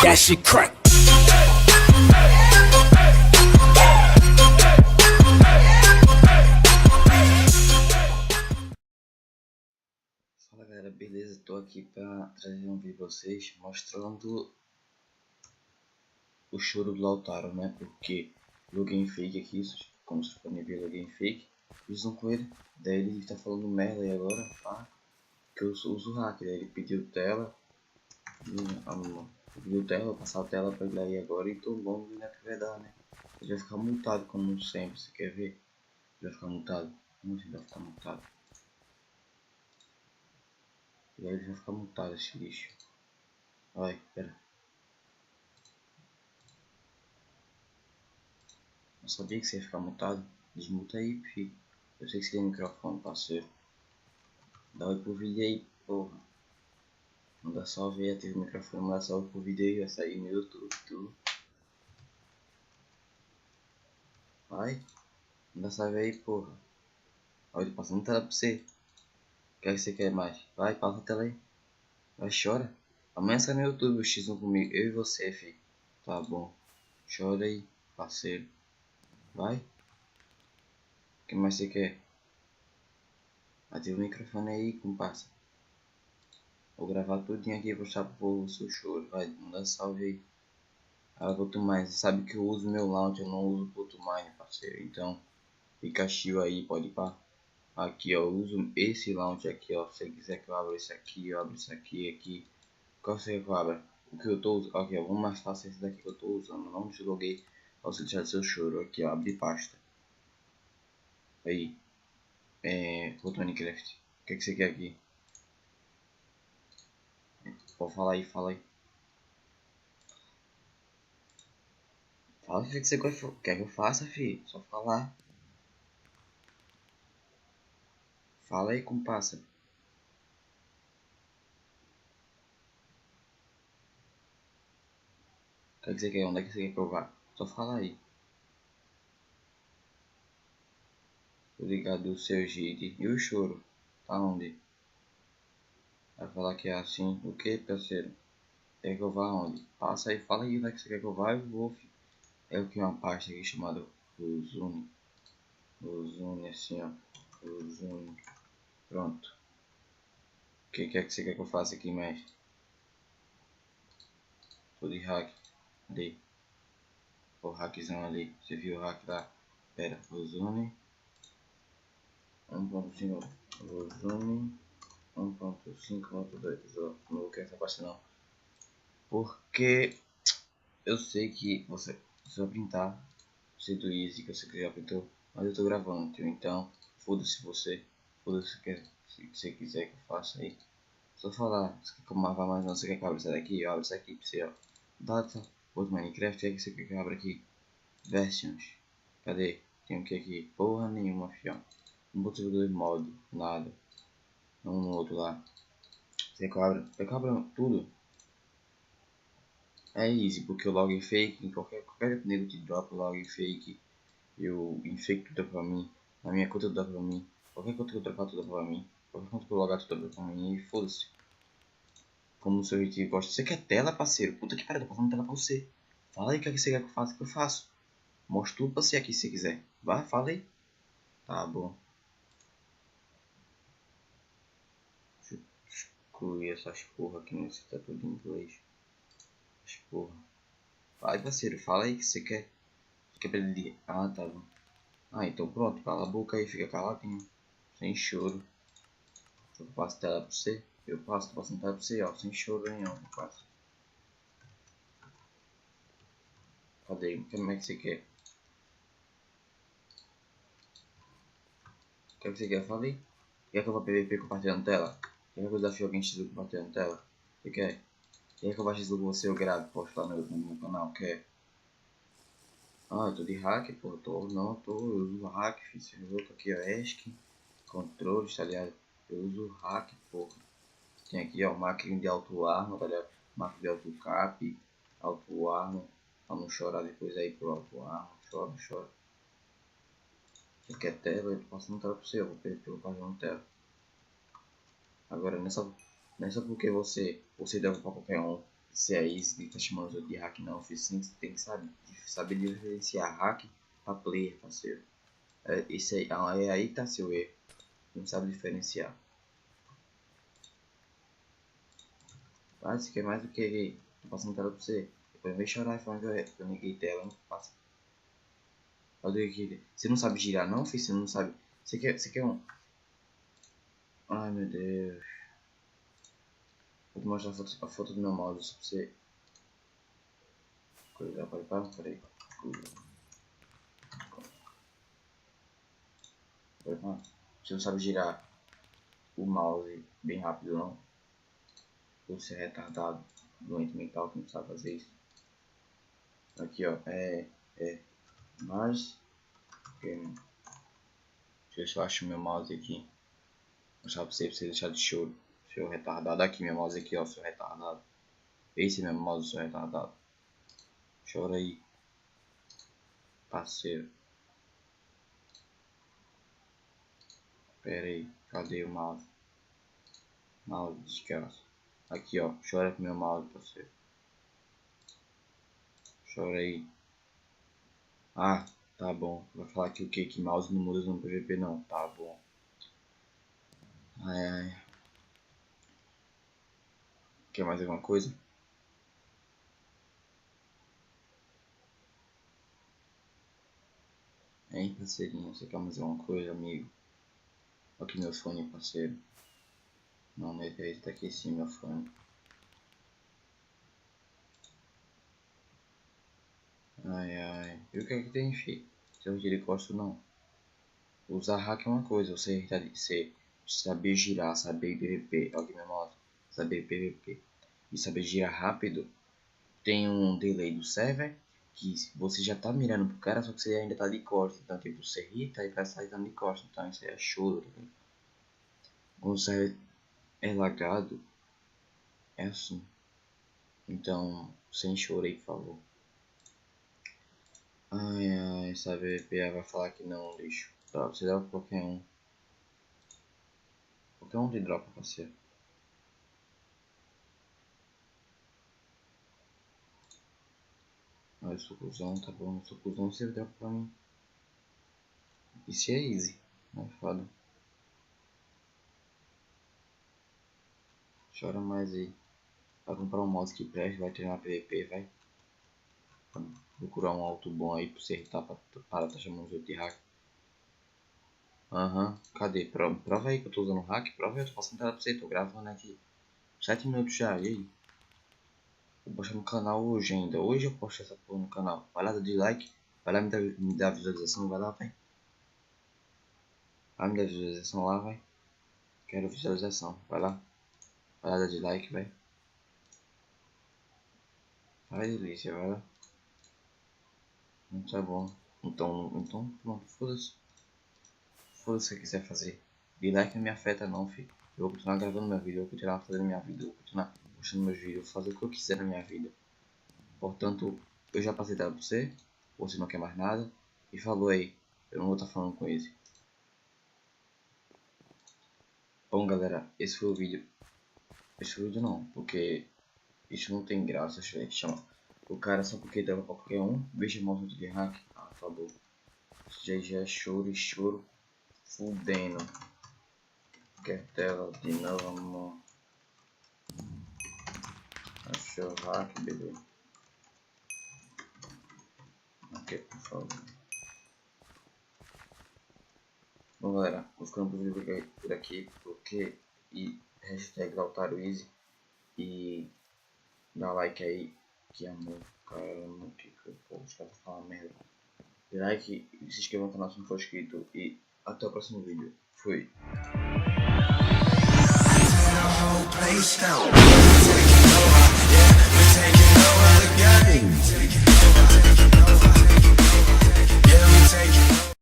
that shit crack. Fala galera, beleza? Tô aqui pra trazer um vídeo pra vocês mostrando o choro do Lautaro, né? Porque login fake aqui, como vocês podem ver, login fake. Fiz um com ele, daí ele tá falando merda aí agora, pá. Que eu uso o hack, daí ele pediu tela. Pediu tela, passar a tela pra ele aí agora e tô bom, né? Que vai dar, né? Ele vai ficar multado como sempre, você quer ver? Ele vai ficar multado. Como ele vai ficar multado? E aí ele vai ficar multado esse lixo. Vai, pera. Eu sabia que você ia ficar mutado. Desmuta aí, filho. Eu sei que você tem microfone, parceiro. Dá oi pro vídeo aí, porra. Manda salve aí, ativa o microfone, manda salve pro vídeo aí, vai sair no YouTube, tudo. Vai. Manda salve aí, porra. Olha, tô passando tela pra você. O que é que você quer mais? Vai, passa a tela aí. Vai, chora. Amanhã sai no YouTube o X1 comigo, eu e você, filho. Tá bom. Chora aí, parceiro. Vai. O que mais você quer? Ativa o microfone aí, comparsa. Vou gravar tudinho aqui pra mostrar pro povo o seu choro. Vai, manda salve aí. Ela Votumine, você sabe que eu uso meu launch, eu não uso Votumine, parceiro. Então, fica chill aí, pode ir pá. Aqui ó, eu uso esse launch aqui ó. Se você quiser que eu abra esse aqui, eu abro isso aqui. Qual você quer que eu abra? O que eu tô usando? Aqui ó, vamos mais fácil esse daqui que eu tô usando. Não desloguei pra você deixar seu choro. Aqui ó, abrir pasta. Aí, Minecraft. O que você quer aqui? Pode falar aí, fala aí. Fala o que você quer que eu faça, filho. Só falar. Fala aí, compassa. O que você quer? Onde é que você quer que eu vá? Só fala aí. Tô ligado do seu jeito. E o choro? Tá onde? Vai falar que é assim. O que, parceiro? Quer que eu vá onde? Passa aí, fala aí onde é que você quer que eu vá. Eu vou, filho. É o que uma pasta aqui chamada Rosune. Rosune, assim ó. Rosune. Pronto. O que é que você quer que eu faça aqui mais? Tô de hack. Cadê? O hackzão ali. Você viu o hack lá? Pera, Rosune. 1.5. Rosune. 1.5.2. Não vou querer essa pasta não. Porque eu sei que você vai printar. Sei do Easy que você já printou. Mas eu tô gravando, tio. Então, foda-se você. Foda-se se você quiser que eu faça aí. Só falar. Você quer que eu vá mais não? Você quer que eu abra isso daqui? Eu abro isso aqui pra você, ó. Data. Outro Minecraft. O que é que você quer que eu abra aqui? Versions. Cadê? Tem o que aqui? Porra nenhuma, fião. Um botão de modo. Nada. Um no outro lá. Você cobra tudo. É easy, porque o login fake, qualquer nego que dropa o login fake, eu infecto tudo pra mim, na minha conta tudo pra mim, qualquer conta que eu dropar tudo pra mim, qualquer conta que eu logar tudo pra mim, e foda-se. Como o seu Rick gosta. Você quer tela, parceiro? Puta que pariu, tô passando tela pra você. Fala aí o que você quer que eu faça, que eu faço. Mostro tudo pra você aqui se você quiser. Vai, fala aí. Tá bom. Deixa eu excluir essas porra aqui nesse tá tudo em inglês. Essas porra. Vai, parceiro, fala aí o que você quer. Você quer pra ele. Ah, tá bom. Ah, então pronto, cala a boca aí, fica caladinho. Sem choro. Eu passo tela pra você. Eu passo, tô passando tela pra você, ó. Sem choro nenhum, eu passo. Cadê? Como é que você quer? O que é que você quer? Fala aí. Quer que eu vá PVP compartilhando tela? Quer que eu desafio alguém X compartilhando tela? Você quer? Quer que eu baixe X com você eu grave? Posto lá no meu canal? Quer? Ah, eu tô de hack, pô. Eu uso hack, filho. Você viu? Tô aqui, ó. ESC. Controles, tá ligado? Eu uso hack, porra. Tem aqui ó, máquina de auto arma, tá ligado? Máquina de auto cap, auto arma, pra não chorar depois aí pro auto arma, chora. Você quer tela? Eu tô passando tela pra você, eu vou pedir pelo passando tela. Agora nessa porque você deu pra qualquer um, se é isso que tá chamando os outros de hack, não, filho. Sim, você tem que saber diferenciar hack pra player, parceiro. Isso aí, é aí que tá seu erro. Não sabe diferenciar. Ah, isso aqui é mais do que tô passando tela pra você. Depois vem chorar falando que eu neguei tela, não passa. Olha aqui. Você não sabe girar não, filho? Você não sabe. Você quer um. Ai meu Deus. Vou te mostrar a foto do meu mouse só pra você. Coisa, peraí. Você não sabe girar o mouse bem rápido não. Você é retardado, doente mental que não sabe fazer isso. Aqui ó, mas deixa eu ver se eu acho meu mouse aqui. Vou mostrar pra você deixar de choro. Seu retardado, aqui meu mouse aqui ó, seu retardado. Esse é meu mouse, seu retardado. Chora aí, parceiro. Pera aí, cadê o mouse? Mouse, desgraça. Aqui ó, chora com meu mouse, parceiro. Chora aí. Ah, tá bom. Vai falar que o que? Que mouse não muda no PVP não. Tá bom. Ai. Quer mais alguma coisa? Hein, parceirinho? Você quer mais alguma coisa, amigo? Aqui meu fone, parceiro. Não, mas esse tá aqui sim, meu fone. Ai. E o que é que tem, fi? Seu de gosto não. Usar hack é uma coisa, você saber girar, saber PVP. Olha aqui meu mouse. Saber PVP. E saber girar rápido. Tem um delay do server. Que você já tá mirando pro cara, só que você ainda tá de costas. Então, tipo, você irrita e vai sair de costas. Então, isso aí é show, tá ligado? Quando o server é lagado, é assim. Então, sem choro aí, por favor. Ai, sabe, PA vai falar que não, lixo. Você dropa qualquer um. Qualquer um de dropa, parceiro. Ah, eu sou cuzão, tá bom, eu sou cuzão, você dropa pra mim. Isso é easy, não é foda. Chora mais aí. Vai comprar um mouse que preste, vai treinar PVP, vai. Procurar um auto bom aí pra você irritar, para tá chamando os outros de hack. Aham, cadê? Prova aí que eu tô usando hack, prova aí, eu tô passando tela pra você, tô gravando aqui. 7 minutos já, e aí? Vou postar no canal hoje ainda, hoje eu posto essa porra no canal. Vai lá dar dislike, vai lá me dar visualização, vai lá, vai. Vai me dar visualização lá, vai. Quero visualização, vai lá. Vai lá dar dislike, vai. Vai delícia, vai lá. Não tá bom. Então pronto, foda-se. Foda-se o que você quiser fazer. Dislike não me afeta não, filho. Eu vou continuar gravando meu vídeo, eu vou continuar fazendo minha vida, eu vou continuar postando meus vídeos, fazer o que eu quiser na minha vida. Portanto, eu já passei dela pra você não quer mais nada. E falou aí, eu não vou estar falando com ele. Bom galera, esse foi o vídeo. Esse vídeo não, porque isso não tem graça, chama. O cara só porque dava pra qualquer um, veja mal de hack. Ah, por favor. Isso já é choro e choro. Fudendo. Quer tela de novo, amor. Achou o hack, bebê. Ok, por favor. Bom galera, vou ficando por aqui porque e hashtag Lautaro Easy e dá like aí, que amor, caramba, que os caras falam merda. Dê like e se inscreva no canal se não for inscrito e até o próximo vídeo. Fui!